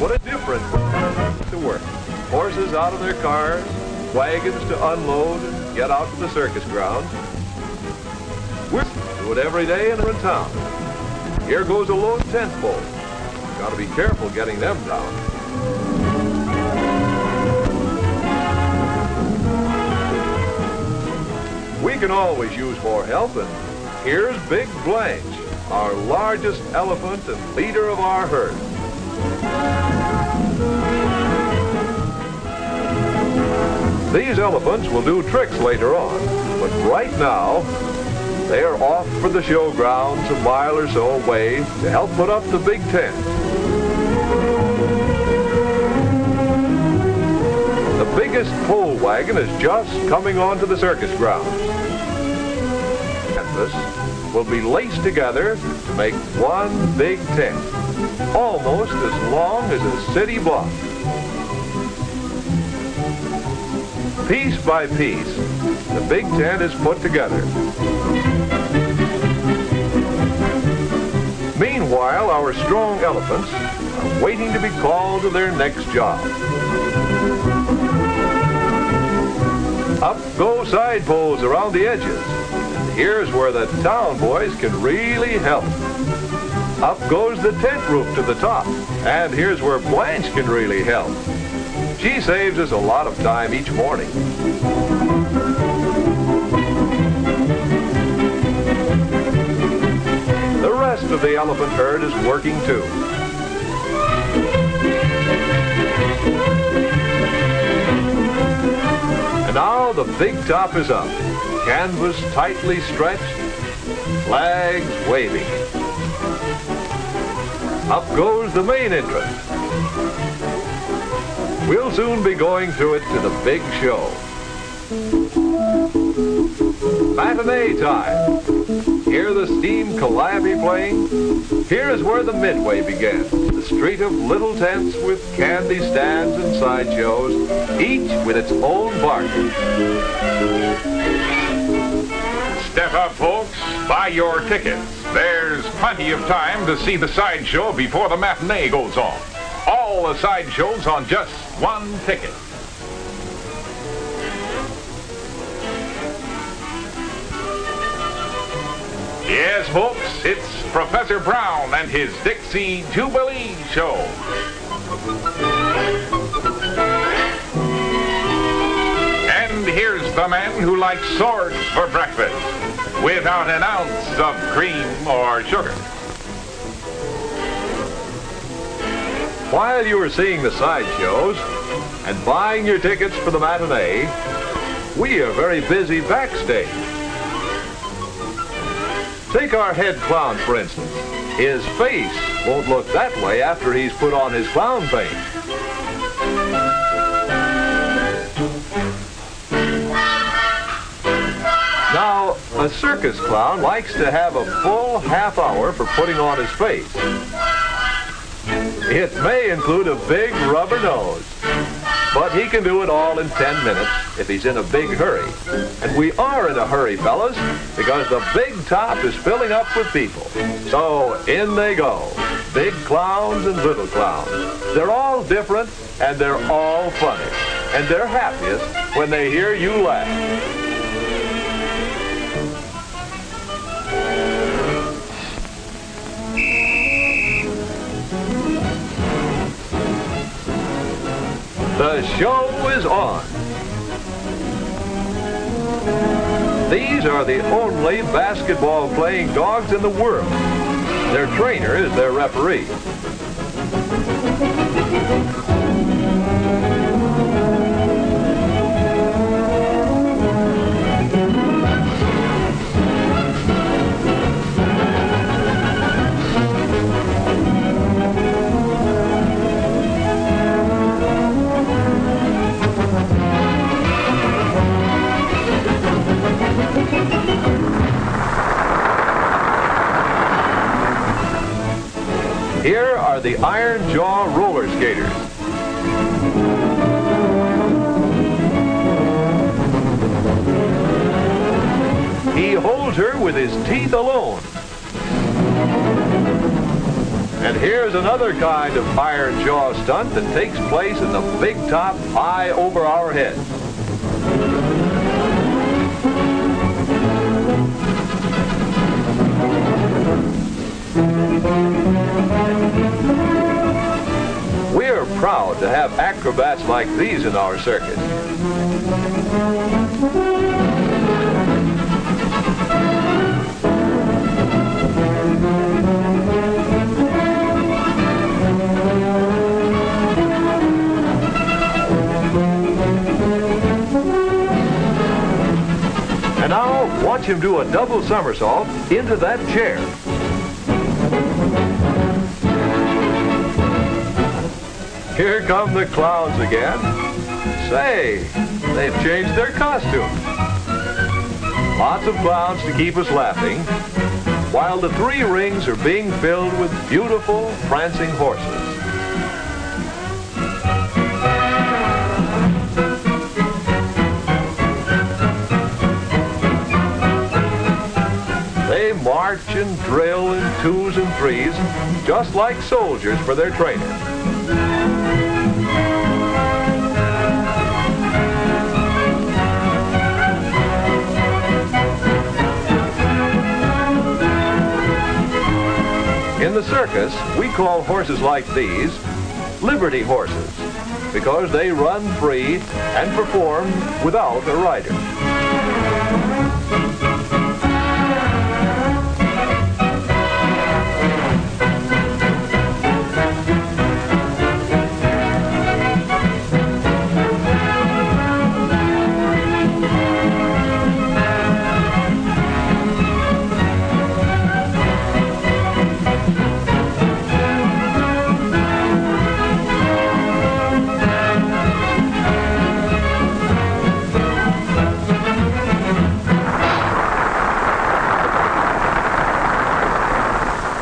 What a difference to work. Horses out of their cars, wagons to unload and get out to the circus grounds. We do it every day in town. Here goes a load tent pole. Got to be careful getting them down. We can always use more help, and here's Big Blanche, our largest elephant and leader of our herd. These elephants will do tricks later on, but right now, they are off for the showgrounds a mile or so away to help put up the big tent. The biggest pole wagon is just coming onto the circus grounds. Canvas will be laced together to make one big tent, almost as long as a city block. Piece by piece, the big tent is put together. Meanwhile, our strong elephants are waiting to be called to their next job. Up go side poles around the edges. And here's where the town boys can really help. Up goes the tent roof to the top. And here's where Blanche can really help. She saves us a lot of time each morning. The rest of the elephant herd is working too. And now the big top is up. Canvas tightly stretched, flags waving. Up goes the main entrance. We'll soon be going through it to the big show. Matinee time. Hear the steam calliope playing? Here is where the midway begins. The street of little tents with candy stands and sideshows, each with its own barker. Step up, folks. Buy your tickets. There's plenty of time to see the sideshow before the matinee goes on. All the sideshows on just one ticket. Yes, folks, it's Professor Brown and his Dixie Jubilee Show. And here's the man who likes swords for breakfast, without an ounce of cream or sugar. While you are seeing the sideshows and buying your tickets for the matinee, we are very busy backstage. Take our head clown, for instance. His face won't look that way after he's put on his clown paint. Now, a circus clown likes to have a full half hour for putting on his face. It may include a big rubber nose, but he can do it all in 10 minutes if he's in a big hurry. And we are in a hurry, fellas, because the big top is filling up with people. So in they go, big clowns and little clowns. They're all different and they're all funny. And they're happiest when they hear you laugh. The show is on. These are the only basketball-playing dogs in the world. Their trainer is their referee. Here are the Iron Jaw roller skaters. He holds her with his teeth alone. And here's another kind of iron jaw stunt that takes place in the big top high over our heads. We're proud to have acrobats like these in our circus. And now, watch him do a double somersault into that chair. Here come the clowns again. Say, they've changed their costumes. Lots of clowns to keep us laughing, while the 3 rings are being filled with beautiful, prancing horses. They march and drill in 2s and 3s, just like soldiers for their training. In the circus, we call horses like these liberty horses because they run free and perform without a rider.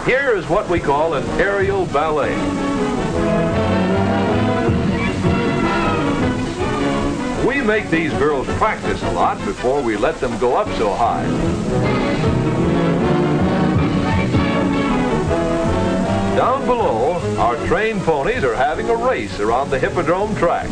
Here is what we call an aerial ballet. We make these girls practice a lot before we let them go up so high. Down below, our trained ponies are having a race around the hippodrome track.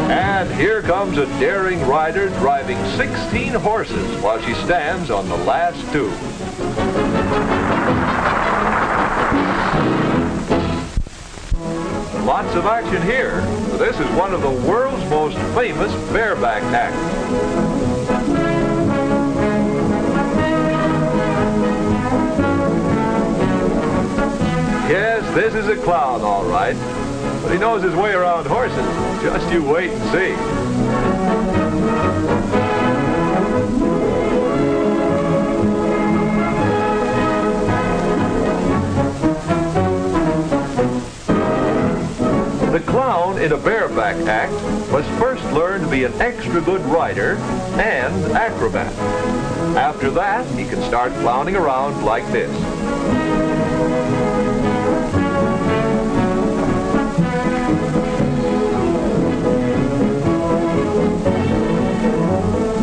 And here comes a daring rider driving 16 horses while she stands on the last 2. Lots of action here, for this is one of the world's most famous bareback acts. Yes, this is a clown, all right. But he knows his way around horses. Just you wait and see. The clown in a bareback act must first learn to be an extra good rider and acrobat. After that, he can start clowning around like this.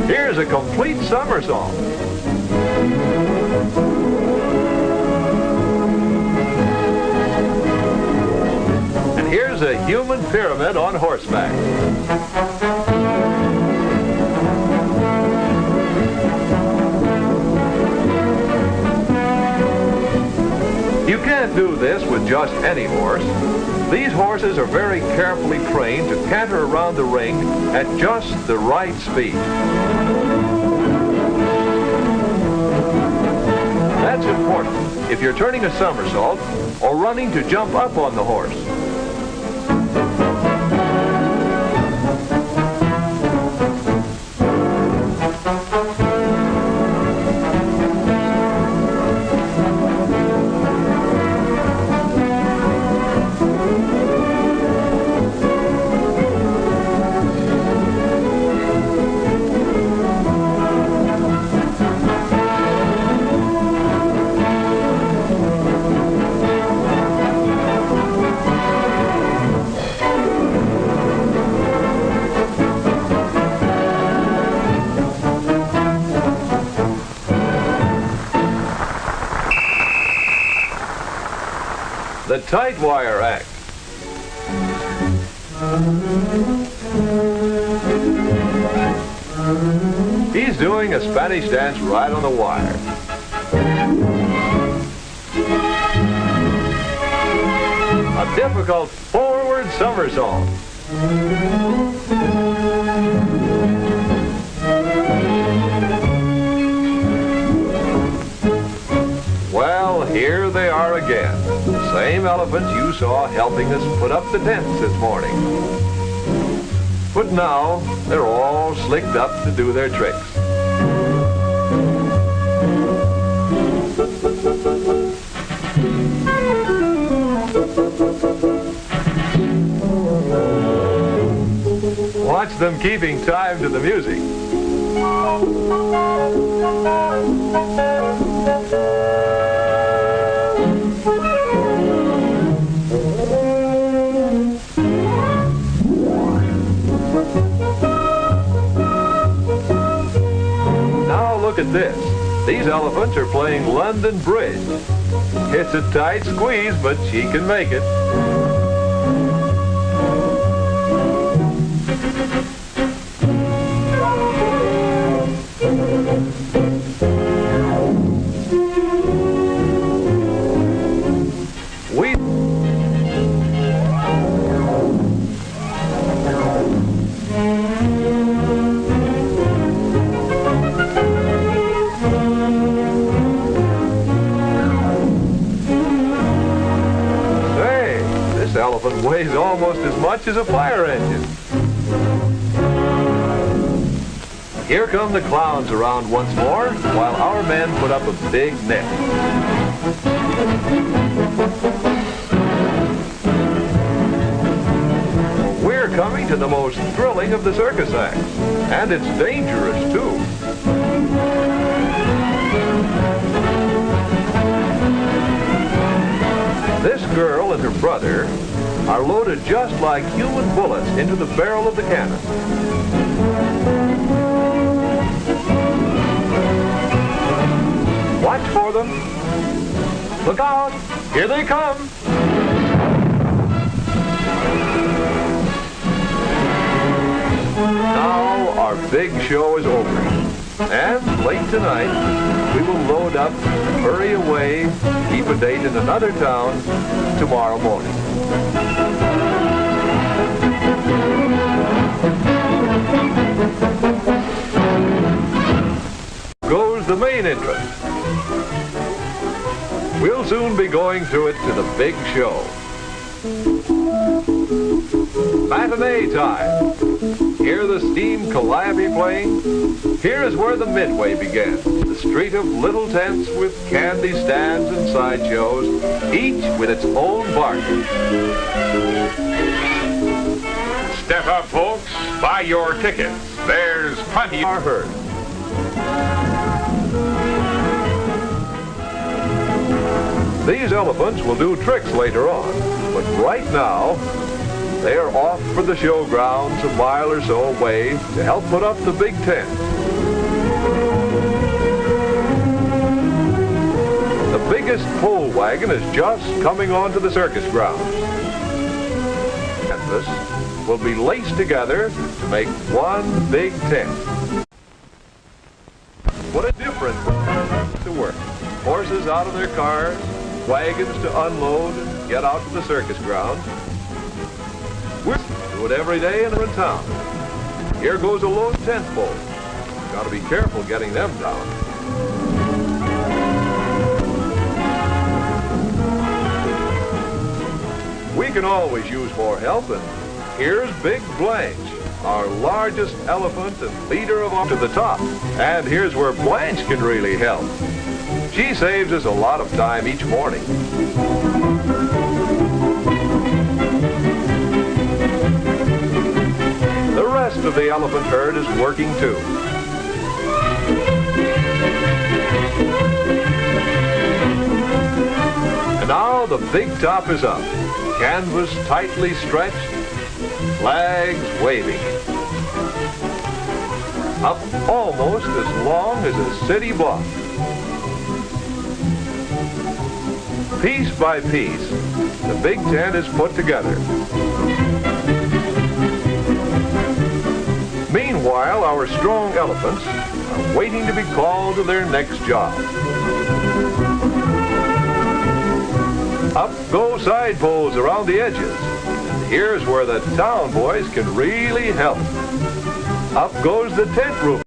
Here's a complete somersault. And here's a human pyramid on horseback. You can't do this with just any horse. These horses are very carefully trained to canter around the ring at just the right speed. That's important if you're turning a somersault or running to jump up on the horse. the tight wire act. He's doing a Spanish dance right on the wire. A difficult forward somersault. Well, here they are again. The same elephants you saw helping us put up the tents this morning. But now, they're all slicked up to do their tricks. Watch them keeping time to the music. Now look at this. These elephants are playing London Bridge. It's a tight squeeze, but she can make it. Elephant weighs almost as much as a fire engine. Here come the clowns around once more, while our men put up a big net. We're coming to the most thrilling of the circus acts, and it's dangerous too. This girl and her brother are loaded just like human bullets into the barrel of the cannon. Watch for them. Look out! Here they come! Now our big show is over. And late tonight, we will load up, hurry away, keep a date in another town tomorrow morning. Goes the main entrance. We'll soon be going through it to the big show. Matinee time. Hear the steam calliope playing? Here is where the midway begins. The street of little tents with candy stands and sideshows, each with its own barker. Step up, folks. Buy your tickets. There's plenty are heard. These elephants will do tricks later on, but right now, they are off for the showgrounds a mile or so away to help put up the big tent. The biggest pole wagon is just coming onto the circus grounds. Canvas will be laced together to make one big tent. What a difference to work. Horses out of their cars, wagons to unload and get out to the circus grounds. We do it every day in town. Here goes a load tent pole. Got to be careful getting them down. We can always use more help, and here's Big Blanche, our largest elephant and leader of all to the top. And here's where Blanche can really help. She saves us a lot of time each morning. The rest of the elephant herd is working too. And now the big top is up. Canvas tightly stretched, flags waving. Up almost as long as a city block. Piece by piece, the big tent is put together. Meanwhile, our strong elephants are waiting to be called to their next job. Up go side poles around the edges. And here's where the town boys can really help. Up goes the tent roof.